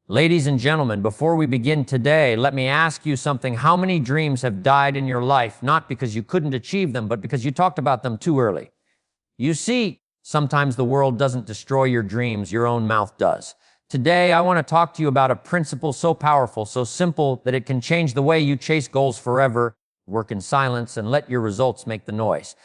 Ladies and gentlemen, before we begin today, let me ask you something. How many dreams have died in your life, not because you couldn't achieve them, but because you talked about them too early? You see, sometimes the world doesn't destroy your dreams, your own mouth does. Today, I want to talk to you about a principle so powerful, so simple, that it can change the way you chase goals forever, work in silence, and let your results make the noise.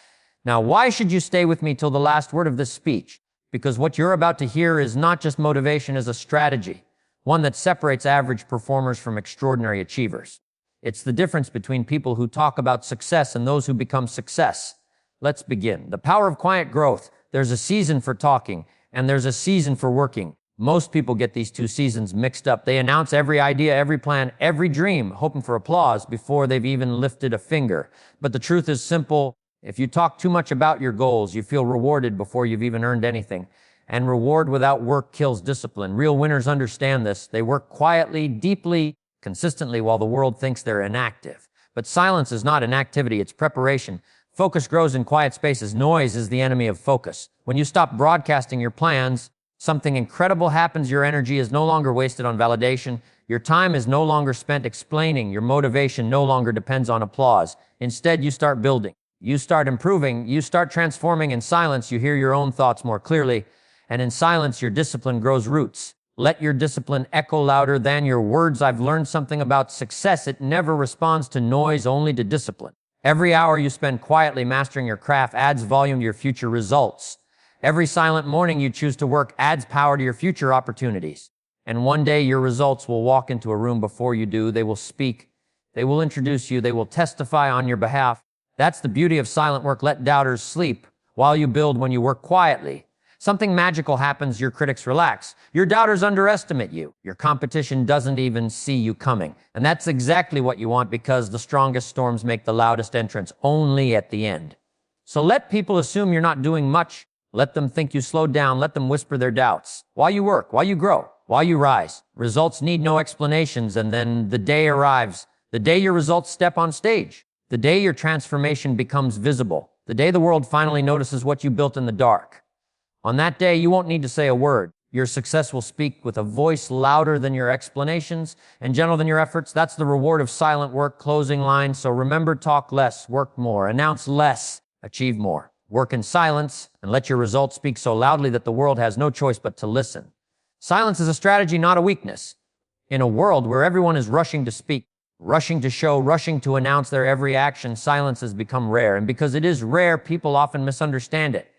Now, why should you stay with me till the last word of this speech? Because what you're about to hear is not just motivation, it's a strategy. One that separates average performers from extraordinary achievers. It's the difference between people who talk about success and those who become success. Let's begin. The power of quiet growth. There's a season for talking, and there's a season for working. Most people get these two seasons mixed up. They announce every idea, every plan, every dream, hoping for applause before they've even lifted a finger. But the truth is simple. If you talk too much about your goals, you feel rewarded before you've even earned anything. And reward without work kills discipline. Real winners understand this. They work quietly, deeply, consistently while the world thinks they're inactive. But silence is not inactivity, it's preparation. Focus grows in quiet spaces. Noise is the enemy of focus. When you stop broadcasting your plans, something incredible happens. Your energy is no longer wasted on validation. Your time is no longer spent explaining. Your motivation no longer depends on applause. Instead, you start building. You start improving. You start transforming. In silence, you hear your own thoughts more clearly. And in silence, your discipline grows roots. Let your discipline echo louder than your words. I've learned something about success. It never responds to noise, only to discipline. Every hour you spend quietly mastering your craft adds volume to your future results. Every silent morning you choose to work adds power to your future opportunities. And one day your results will walk into a room before you do. They will speak. They will introduce you. They will testify on your behalf. That's the beauty of silent work. Let doubters sleep while you build. When you work quietly, something magical happens. Your critics relax. Your doubters underestimate you. Your competition doesn't even see you coming. And that's exactly what you want, because the strongest storms make the loudest entrance only at the end. So let people assume you're not doing much. Let them think you slowed down. Let them whisper their doubts. While you work, while you grow, while you rise. Results need no explanations. And then the day arrives. The day your results step on stage. The day your transformation becomes visible. The day the world finally notices what you built in the dark. On that day, you won't need to say a word. Your success will speak with a voice louder than your explanations and gentler than your efforts. That's the reward of silent work. Closing line. So remember, talk less, work more, announce less, achieve more. Work in silence and let your results speak so loudly that the world has no choice but to listen. Silence is a strategy, not a weakness. In a world where everyone is rushing to speak, rushing to show, rushing to announce their every action, silence has become rare. And because it is rare, people often misunderstand it.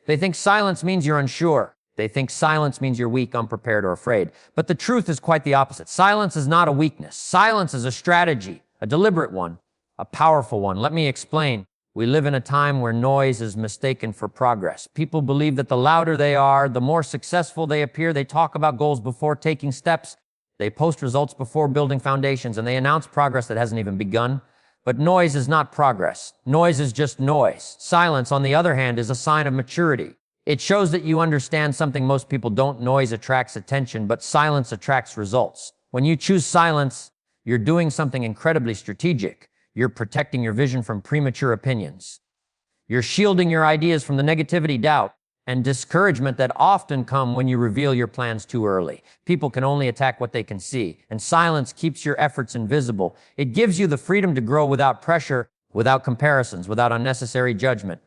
They think silence means you're unsure. They think silence means you're weak, unprepared, or afraid. But the truth is quite the opposite. Silence is not a weakness. Silence is a strategy, a deliberate one, a powerful one. Let me explain. We live in a time where noise is mistaken for progress. People believe that the louder they are, the more successful they appear. They talk about goals before taking steps. They post results before building foundations, and they announce progress that hasn't even begun. But noise is not progress. Noise is just noise. Silence, on the other hand, is a sign of maturity. It shows that you understand something most people don't. Noise attracts attention, but silence attracts results. When you choose silence, you're doing something incredibly strategic. You're protecting your vision from premature opinions. You're shielding your ideas from the negativity, doubt, and discouragement that often come when you reveal your plans too early. People can only attack what they can see, and silence keeps your efforts invisible. It gives you the freedom to grow without pressure, without comparisons, without unnecessary judgment.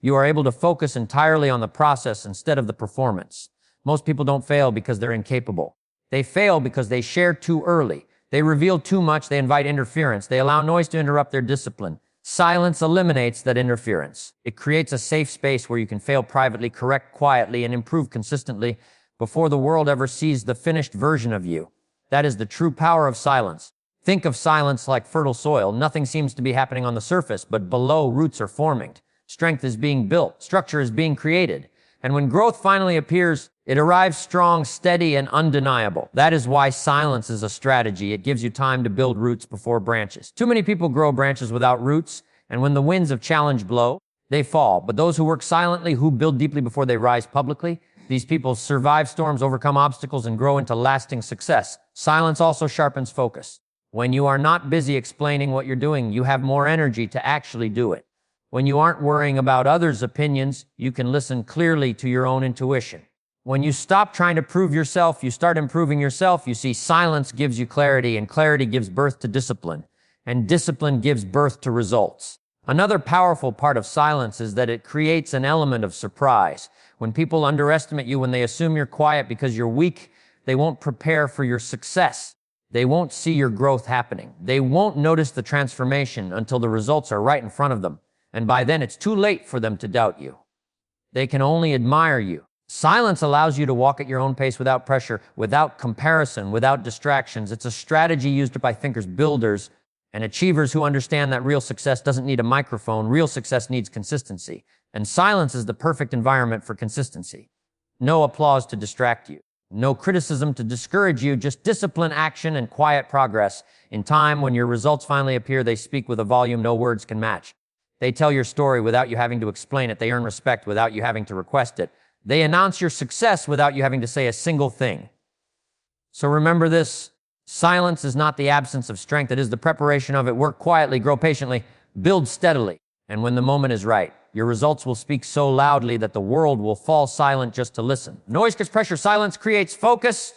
You are able to focus entirely on the process instead of the performance. Most people don't fail because they're incapable. They fail because they share too early. They reveal too much. They invite interference. They allow noise to interrupt their discipline. Silence eliminates that interference. It creates a safe space where you can fail privately, correct quietly, and improve consistently before the world ever sees the finished version of you. That is the true power of silence. Think of silence like fertile soil. Nothing seems to be happening on the surface, but below, roots are forming. Strength is being built. Structure is being created. And when growth finally appears, it arrives strong, steady, and undeniable. That is why silence is a strategy. It gives you time to build roots before branches. Too many people grow branches without roots, and when the winds of challenge blow, they fall. But those who work silently, who build deeply before they rise publicly, these people survive storms, overcome obstacles, and grow into lasting success. Silence also sharpens focus. When you are not busy explaining what you're doing, you have more energy to actually do it. When you aren't worrying about others' opinions, you can listen clearly to your own intuition. When you stop trying to prove yourself, you start improving yourself. You see, silence gives you clarity, and clarity gives birth to discipline, and discipline gives birth to results. Another powerful part of silence is that it creates an element of surprise. When people underestimate you, when they assume you're quiet because you're weak, they won't prepare for your success. They won't see your growth happening. They won't notice the transformation until the results are right in front of them. And by then, it's too late for them to doubt you. They can only admire you. Silence allows you to walk at your own pace without pressure, without comparison, without distractions. It's a strategy used by thinkers, builders, and achievers who understand that real success doesn't need a microphone. Real success needs consistency. And silence is the perfect environment for consistency. No applause to distract you. No criticism to discourage you, just discipline, action, and quiet progress. In time, when your results finally appear, they speak with a volume no words can match. They tell your story without you having to explain it. They earn respect without you having to request it. They announce your success without you having to say a single thing. So remember this, silence is not the absence of strength, it is the preparation of it. Work quietly, grow patiently, build steadily. And when the moment is right, your results will speak so loudly that the world will fall silent just to listen. Noise creates pressure, silence creates focus.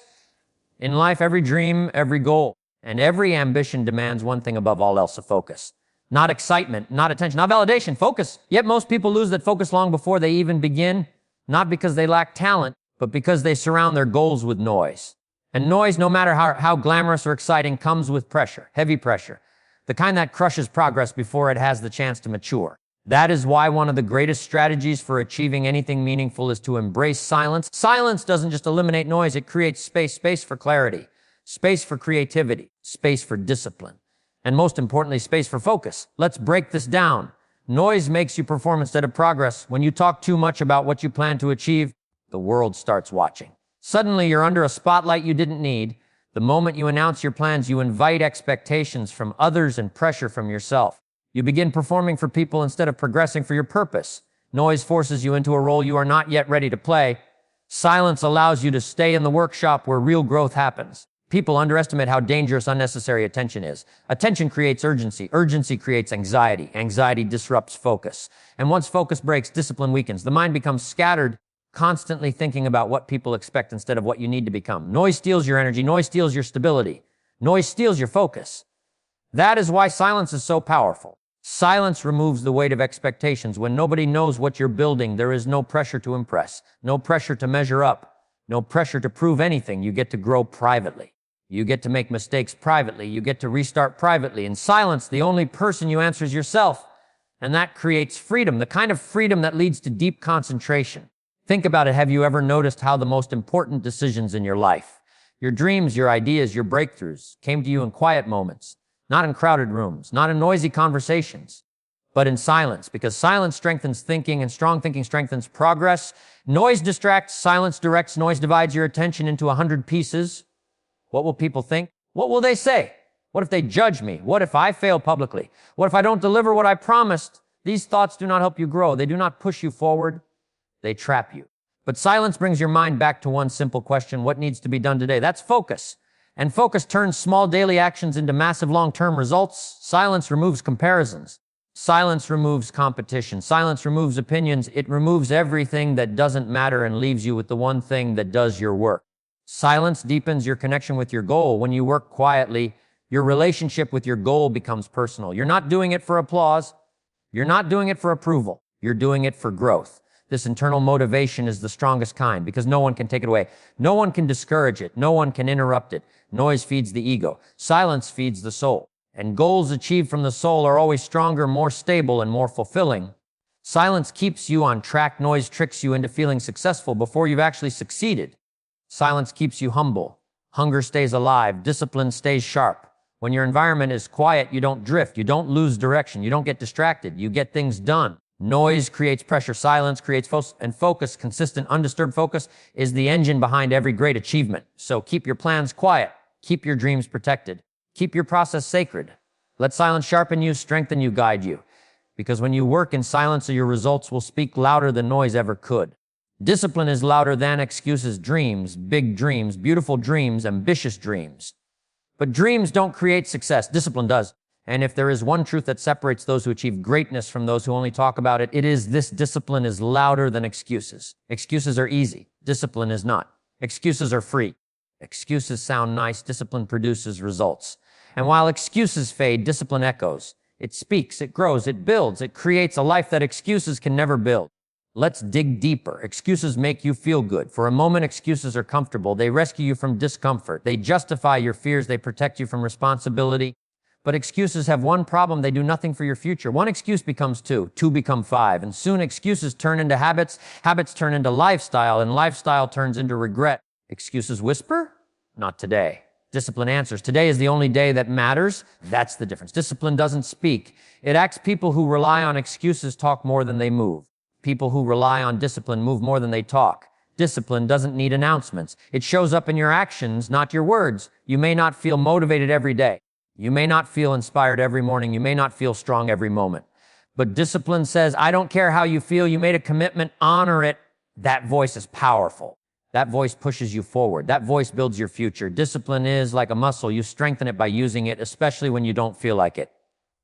In life, every dream, every goal, and every ambition demands one thing above all else, a focus. Not excitement, not attention, not validation, focus. Yet most people lose that focus long before they even begin. Not because they lack talent, but because they surround their goals with noise. And noise, no matter how glamorous or exciting, comes with pressure, heavy pressure, the kind that crushes progress before it has the chance to mature. That is why one of the greatest strategies for achieving anything meaningful is to embrace silence. Silence doesn't just eliminate noise, it creates space for clarity, space for creativity, space for discipline, and most importantly, space for focus. Let's break this down. Noise makes you perform instead of progress. When you talk too much about what you plan to achieve, the world starts watching. Suddenly, you're under a spotlight you didn't need. The moment you announce your plans, you invite expectations from others and pressure from yourself. You begin performing for people instead of progressing for your purpose. Noise forces you into a role you are not yet ready to play. Silence allows you to stay in the workshop where real growth happens. People underestimate how dangerous unnecessary attention is. Attention creates urgency. Urgency creates anxiety. Anxiety disrupts focus. And once focus breaks, discipline weakens. The mind becomes scattered, constantly thinking about what people expect instead of what you need to become. Noise steals your energy. Noise steals your stability. Noise steals your focus. That is why silence is so powerful. Silence removes the weight of expectations. When nobody knows what you're building, there is no pressure to impress, no pressure to measure up, no pressure to prove anything. You get to grow privately. You get to make mistakes privately. You get to restart privately. In silence, the only person you answer is yourself. And that creates freedom, the kind of freedom that leads to deep concentration. Think about it. Have you ever noticed how the most important decisions in your life, your dreams, your ideas, your breakthroughs, came to you in quiet moments, not in crowded rooms, not in noisy conversations, but in silence? Because silence strengthens thinking, and strong thinking strengthens progress. Noise distracts, silence directs. Noise divides your attention into 100 pieces. What will people think? What will they say? What if they judge me? What if I fail publicly? What if I don't deliver what I promised? These thoughts do not help you grow. They do not push you forward. They trap you. But silence brings your mind back to one simple question: what needs to be done today? That's focus. And focus turns small daily actions into massive long-term results. Silence removes comparisons. Silence removes competition. Silence removes opinions. It removes everything that doesn't matter and leaves you with the one thing that does your work. Silence deepens your connection with your goal. When you work quietly, your relationship with your goal becomes personal. You're not doing it for applause. You're not doing it for approval. You're doing it for growth. This internal motivation is the strongest kind because no one can take it away. No one can discourage it. No one can interrupt it. Noise feeds the ego. Silence feeds the soul. And goals achieved from the soul are always stronger, more stable, and more fulfilling. Silence keeps you on track. Noise tricks you into feeling successful before you've actually succeeded. Silence keeps you humble. Hunger stays alive. Discipline stays sharp. When your environment is quiet, you don't drift. You don't lose direction. You don't get distracted. You get things done. Noise creates pressure. Silence creates focus. Consistent, undisturbed focus is the engine behind every great achievement. So keep your plans quiet. Keep your dreams protected. Keep your process sacred. Let silence sharpen you, strengthen you, guide you. Because when you work in silence, your results will speak louder than noise ever could. Discipline is louder than excuses. Dreams, big dreams, beautiful dreams, ambitious dreams. But dreams don't create success. Discipline does. And if there is one truth that separates those who achieve greatness from those who only talk about it, it is this: discipline is louder than excuses. Excuses are easy. Discipline is not. Excuses are free. Excuses sound nice. Discipline produces results. And while excuses fade, discipline echoes. It speaks, it grows, it builds, it creates a life that excuses can never build. Let's dig deeper. Excuses make you feel good. For a moment, excuses are comfortable. They rescue you from discomfort. They justify your fears. They protect you from responsibility. But excuses have one problem. They do nothing for your future. One excuse becomes two, two become five, and soon excuses turn into habits, habits turn into lifestyle, and lifestyle turns into regret. Excuses whisper? Not today. Discipline answers. Today is the only day that matters. That's the difference. Discipline doesn't speak. It acts. People who rely on excuses talk more than they move. People who rely on discipline move more than they talk. Discipline doesn't need announcements. It shows up in your actions, not your words. You may not feel motivated every day. You may not feel inspired every morning. You may not feel strong every moment. But discipline says, I don't care how you feel. You made a commitment. Honor it. That voice is powerful. That voice pushes you forward. That voice builds your future. Discipline is like a muscle. You strengthen it by using it, especially when you don't feel like it.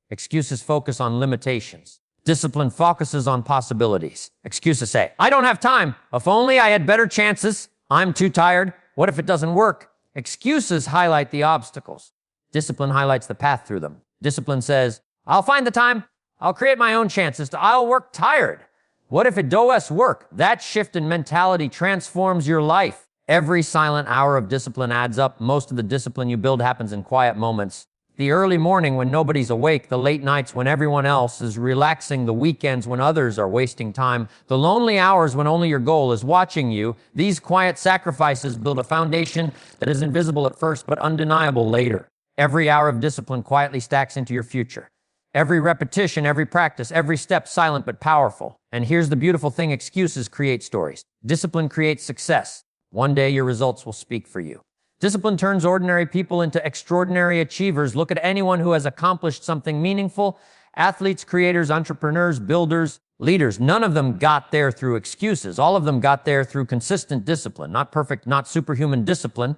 Excuses focus on limitations. Discipline focuses on possibilities. Excuses say, I don't have time. If only I had better chances. I'm too tired. What if it doesn't work? Excuses highlight the obstacles. Discipline highlights the path through them. Discipline says, I'll find the time. I'll create my own chances. I'll work tired. What if it does work? That shift in mentality transforms your life. Every silent hour of discipline adds up. Most of the discipline you build happens in quiet moments. The early morning when nobody's awake, the late nights when everyone else is relaxing, the weekends when others are wasting time, the lonely hours when only your goal is watching you. These quiet sacrifices build a foundation that is invisible at first but undeniable later. Every hour of discipline quietly stacks into your future. Every repetition, every practice, every step silent but powerful. And here's the beautiful thing, excuses create stories. Discipline creates success. One day your results will speak for you. Discipline turns ordinary people into extraordinary achievers. Look at anyone who has accomplished something meaningful. Athletes, creators, entrepreneurs, builders, leaders. None of them got there through excuses. All of them got there through consistent discipline. Not perfect, not superhuman discipline,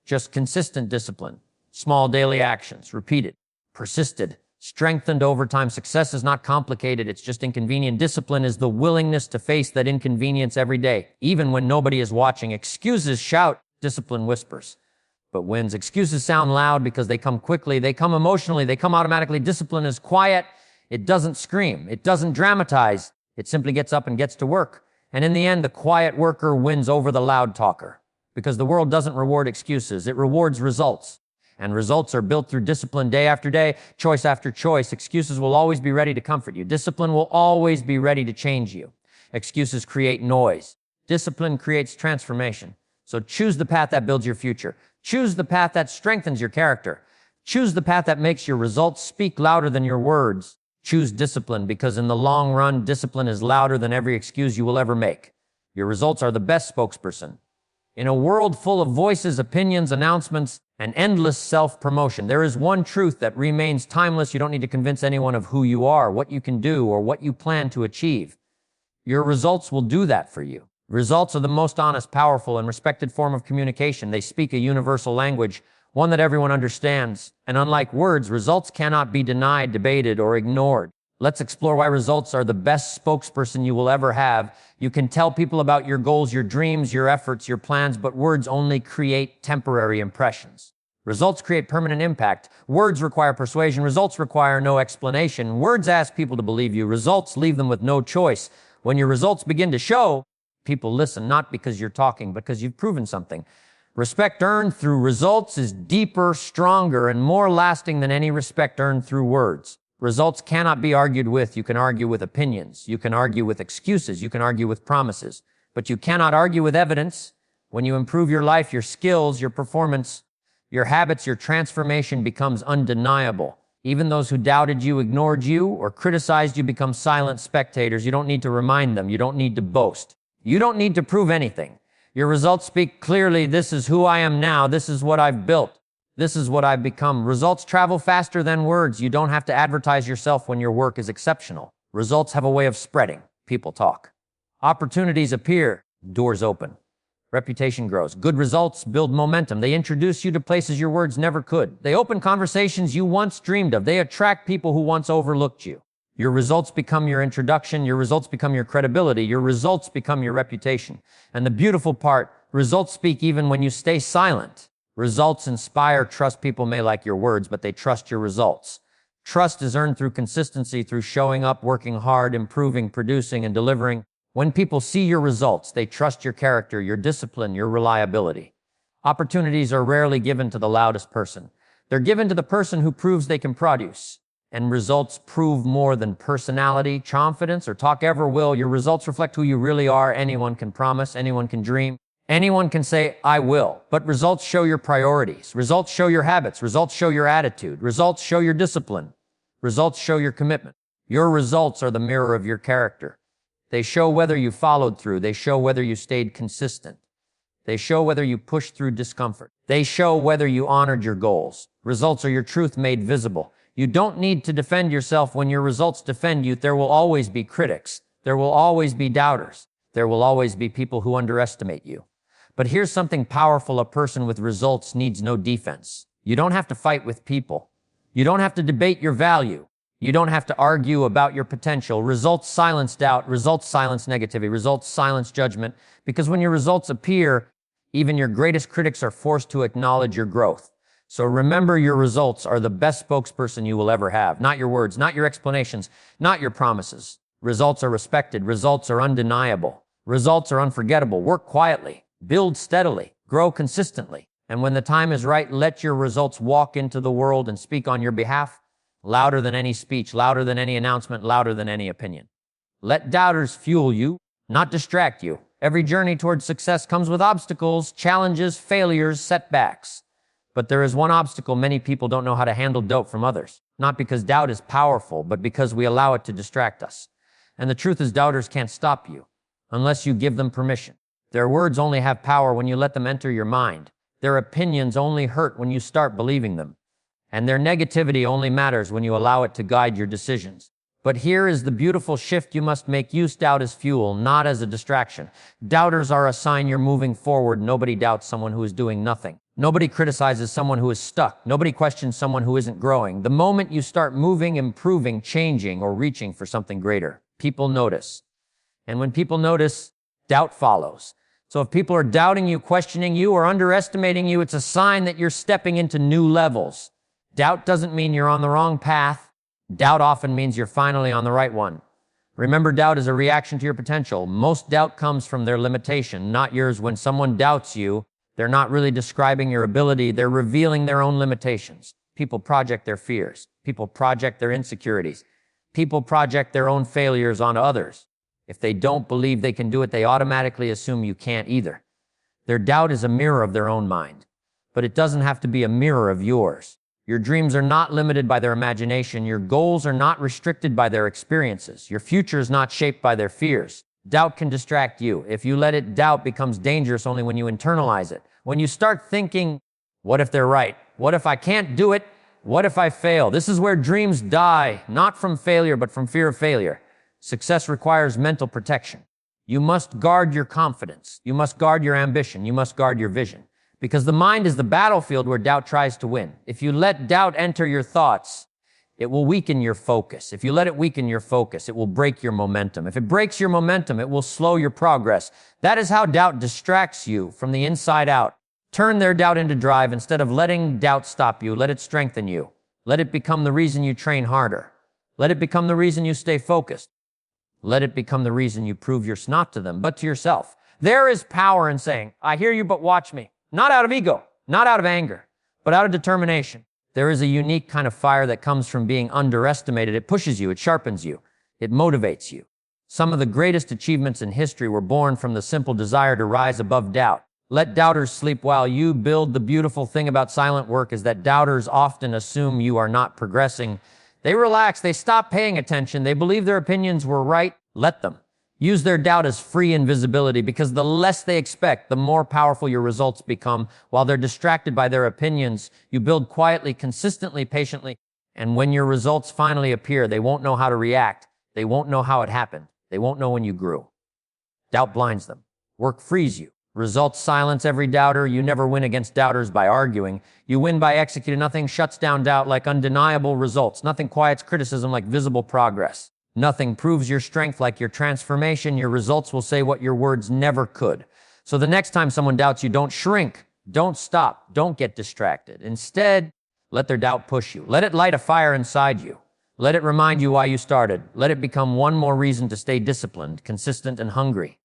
just consistent discipline. Small daily actions, repeated, persisted, strengthened over time. Success is not complicated, it's just inconvenient. Discipline is the willingness to face that inconvenience every day, even when nobody is watching. Excuses shout, discipline whispers, but wins. Excuses sound loud because they come quickly, they come emotionally, they come automatically. Discipline is quiet, it doesn't scream, it doesn't dramatize, it simply gets up and gets to work. And in the end, the quiet worker wins over the loud talker, because the world doesn't reward excuses, it rewards results. And results are built through discipline day after day, choice after choice. Excuses will always be ready to comfort you. Discipline will always be ready to change you. Excuses create noise. Discipline creates transformation. So choose the path that builds your future. Choose the path that strengthens your character. Choose the path that makes your results speak louder than your words. Choose discipline, because in the long run, discipline is louder than every excuse you will ever make. Your results are the best spokesperson. In a world full of voices, opinions, announcements, and endless self-promotion, there is one truth that remains timeless. You don't need to convince anyone of who you are, what you can do, or what you plan to achieve. Your results will do that for you. Results are the most honest, powerful, and respected form of communication. They speak a universal language, one that everyone understands. And unlike words, results cannot be denied, debated, or ignored. Let's explore why results are the best spokesperson you will ever have. You can tell people about your goals, your dreams, your efforts, your plans, but words only create temporary impressions. Results create permanent impact. Words require persuasion. Results require no explanation. Words ask people to believe you. Results leave them with no choice. When your results begin to show, people listen, not because you're talking, but because you've proven something. Respect earned through results is deeper, stronger, and more lasting than any respect earned through words. Results cannot be argued with. You can argue with opinions. You can argue with excuses. You can argue with promises. But you cannot argue with evidence. When you improve your life, your skills, your performance, your habits, your transformation becomes undeniable. Even those who doubted you, ignored you, or criticized you become silent spectators. You don't need to remind them. You don't need to boast. You don't need to prove anything. Your results speak clearly. This is who I am now. This is what I've built. This is what I've become. Results travel faster than words. You don't have to advertise yourself when your work is exceptional. Results have a way of spreading. People talk. Opportunities appear. Doors open. Reputation grows. Good results build momentum. They introduce you to places your words never could. They open conversations you once dreamed of. They attract people who once overlooked you. Your results become your introduction. Your results become your credibility. Your results become your reputation. And the beautiful part, results speak even when you stay silent. Results inspire trust. People may like your words, but they trust your results. Trust is earned through consistency, through showing up, working hard, improving, producing, and delivering. When people see your results, they trust your character, your discipline, your reliability. Opportunities are rarely given to the loudest person. They're given to the person who proves they can produce. And results prove more than personality, confidence, or talk ever will. Your results reflect who you really are. Anyone can promise, anyone can dream, anyone can say, I will. But results show your priorities. Results show your habits. Results show your attitude. Results show your discipline. Results show your commitment. Your results are the mirror of your character. They show whether you followed through. They show whether you stayed consistent. They show whether you pushed through discomfort. They show whether you honored your goals. Results are your truth made visible. You don't need to defend yourself when your results defend you. There will always be critics. There will always be doubters. There will always be people who underestimate you. But here's something powerful. A person with results needs no defense. You don't have to fight with people. You don't have to debate your value. You don't have to argue about your potential. Results silence doubt. Results silence negativity. Results silence judgment. Because when your results appear, even your greatest critics are forced to acknowledge your growth. So remember, your results are the best spokesperson you will ever have. Not your words, not your explanations, not your promises. Results are respected. Results are undeniable. Results are unforgettable. Work quietly. Build steadily. Grow consistently. And when the time is right, let your results walk into the world and speak on your behalf. Louder than any speech, louder than any announcement, louder than any opinion. Let doubters fuel you, not distract you. Every journey towards success comes with obstacles, challenges, failures, setbacks. But there is one obstacle: many people don't know how to handle doubt from others. Not because doubt is powerful, but because we allow it to distract us. And the truth is, doubters can't stop you unless you give them permission. Their words only have power when you let them enter your mind. Their opinions only hurt when you start believing them. And their negativity only matters when you allow it to guide your decisions. But here is the beautiful shift you must make. Use doubt as fuel, not as a distraction. Doubters are a sign you're moving forward. Nobody doubts someone who is doing nothing. Nobody criticizes someone who is stuck. Nobody questions someone who isn't growing. The moment you start moving, improving, changing, or reaching for something greater, people notice. And when people notice, doubt follows. So if people are doubting you, questioning you, or underestimating you, it's a sign that you're stepping into new levels. Doubt doesn't mean you're on the wrong path. Doubt often means you're finally on the right one. Remember, doubt is a reaction to your potential. Most doubt comes from their limitation, not yours. When someone doubts you, they're not really describing your ability. They're revealing their own limitations. People project their fears. People project their insecurities. People project their own failures on others. If they don't believe they can do it, they automatically assume you can't either. Their doubt is a mirror of their own mind, but it doesn't have to be a mirror of yours. Your dreams are not limited by their imagination. Your goals are not restricted by their experiences. Your future is not shaped by their fears. Doubt can distract you. If you let it, doubt becomes dangerous only when you internalize it. When you start thinking, what if they're right? What if I can't do it? What if I fail? This is where dreams die, not from failure, but from fear of failure. Success requires mental protection. You must guard your confidence. You must guard your ambition. You must guard your vision. Because the mind is the battlefield where doubt tries to win. If you let doubt enter your thoughts, it will weaken your focus. If you let it weaken your focus, it will break your momentum. If it breaks your momentum, it will slow your progress. That is how doubt distracts you from the inside out. Turn their doubt into drive. Instead of letting doubt stop you, let it strengthen you. Let it become the reason you train harder. Let it become the reason you stay focused. Let it become the reason you prove you're not to them, but to yourself. There is power in saying, I hear you, but watch me. Not out of ego, not out of anger, but out of determination. There is a unique kind of fire that comes from being underestimated. It pushes you, it sharpens you, it motivates you. Some of the greatest achievements in history were born from the simple desire to rise above doubt. Let doubters sleep while you build. The beautiful thing about silent work is that doubters often assume you are not progressing. They relax, they stop paying attention, they believe their opinions were right. Let them. Use their doubt as free invisibility, because the less they expect, the more powerful your results become. While they're distracted by their opinions, you build quietly, consistently, patiently. And when your results finally appear, they won't know how to react. They won't know how it happened. They won't know when you grew. Doubt blinds them. Work frees you. Results silence every doubter. You never win against doubters by arguing. You win by executing. Nothing shuts down doubt like undeniable results. Nothing quiets criticism like visible progress. Nothing proves your strength like your transformation. Your results will say what your words never could. So the next time someone doubts you, don't shrink. Don't stop. Don't get distracted. Instead, let their doubt push you. Let it light a fire inside you. Let it remind you why you started. Let it become one more reason to stay disciplined, consistent, and hungry.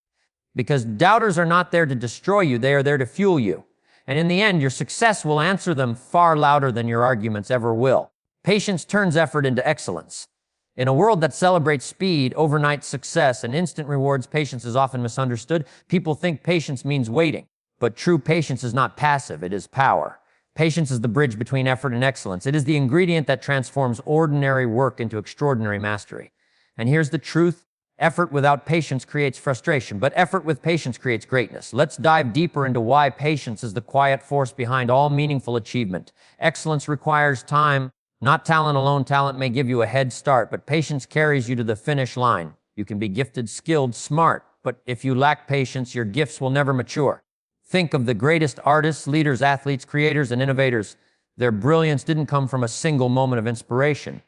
Because doubters are not there to destroy you, they are there to fuel you. And in the end, your success will answer them far louder than your arguments ever will. Patience turns effort into excellence. In a world that celebrates speed, overnight success, and instant rewards, patience is often misunderstood. People think patience means waiting. But true patience is not passive, it is power. Patience is the bridge between effort and excellence. It is the ingredient that transforms ordinary work into extraordinary mastery. And here's the truth. Effort without patience creates frustration, but effort with patience creates greatness. Let's dive deeper into why patience is the quiet force behind all meaningful achievement. Excellence requires time, not talent alone. Talent may give you a head start, but patience carries you to the finish line. You can be gifted, skilled, smart, but if you lack patience, your gifts will never mature. Think of the greatest artists, leaders, athletes, creators, and innovators. Their brilliance didn't come from a single moment of inspiration.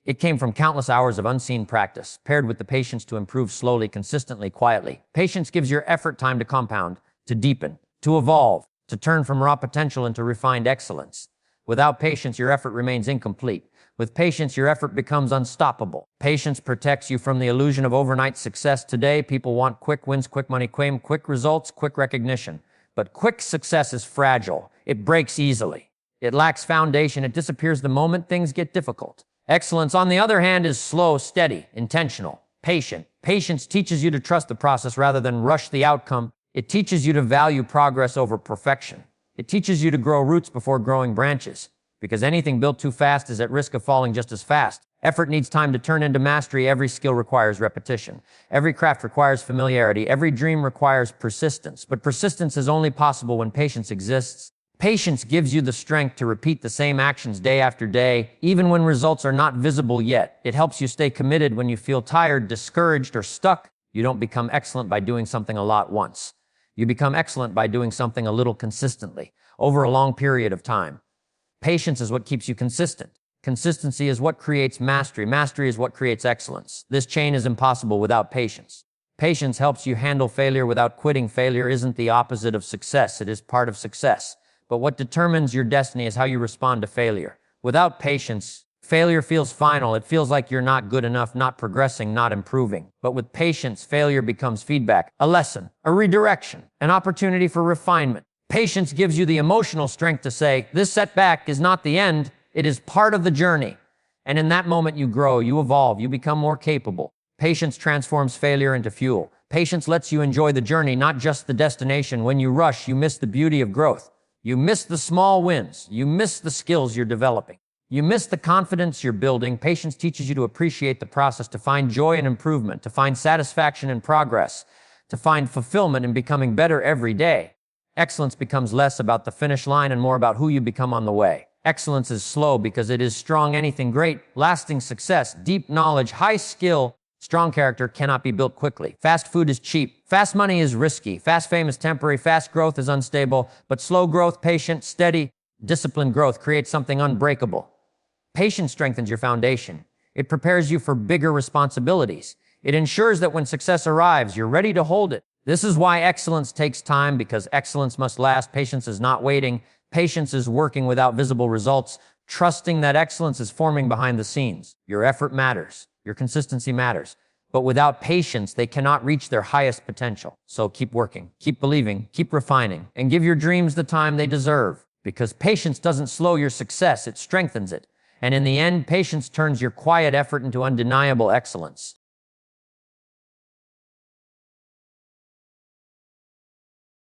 It came from countless hours of unseen practice, paired with the patience to improve slowly, consistently, quietly. Patience gives your effort time to compound, to deepen, to evolve, to turn from raw potential into refined excellence. Without patience, your effort remains incomplete. With patience, your effort becomes unstoppable. Patience protects you from the illusion of overnight success. Today, people want quick wins, quick money, quick results, quick recognition. But quick success is fragile. It breaks easily. It lacks foundation. It disappears the moment things get difficult. Excellence, on the other hand, is slow, steady, intentional, patient. Patience teaches you to trust the process rather than rush the outcome. It teaches you to value progress over perfection. It teaches you to grow roots before growing branches, because anything built too fast is at risk of falling just as fast. Effort needs time to turn into mastery. Every skill requires repetition. Every craft requires familiarity. Every dream requires persistence. But persistence is only possible when patience exists. Patience gives you the strength to repeat the same actions day after day, even when results are not visible yet. It helps you stay committed when you feel tired, discouraged, or stuck. You don't become excellent by doing something a lot once. You become excellent by doing something a little consistently, over a long period of time. Patience is what keeps you consistent. Consistency is what creates mastery. Mastery is what creates excellence. This chain is impossible without patience. Patience helps you handle failure without quitting. Failure isn't the opposite of success. It is part of success. But what determines your destiny is how you respond to failure. Without patience, failure feels final. It feels like you're not good enough, not progressing, not improving. But with patience, failure becomes feedback, a lesson, a redirection, an opportunity for refinement. Patience gives you the emotional strength to say, this setback is not the end, it is part of the journey. And in that moment, you grow, you evolve, you become more capable. Patience transforms failure into fuel. Patience lets you enjoy the journey, not just the destination. When you rush, you miss the beauty of growth. You miss the small wins. You miss the skills you're developing. You miss the confidence you're building. Patience teaches you to appreciate the process, to find joy in improvement, to find satisfaction in progress, to find fulfillment in becoming better every day. Excellence becomes less about the finish line and more about who you become on the way. Excellence is slow because it is strong. Anything great, lasting success, deep knowledge, high skill, strong character cannot be built quickly. Fast food is cheap. Fast money is risky. Fast fame is temporary. Fast growth is unstable. But slow growth, patient, steady, disciplined growth creates something unbreakable. Patience strengthens your foundation. It prepares you for bigger responsibilities. It ensures that when success arrives, you're ready to hold it. This is why excellence takes time, because excellence must last. Patience is not waiting. Patience is working without visible results, trusting that excellence is forming behind the scenes. Your effort matters. Your consistency matters. But without patience, they cannot reach their highest potential. So keep working, keep believing, keep refining, and give your dreams the time they deserve. Because patience doesn't slow your success, it strengthens it. And in the end, patience turns your quiet effort into undeniable excellence.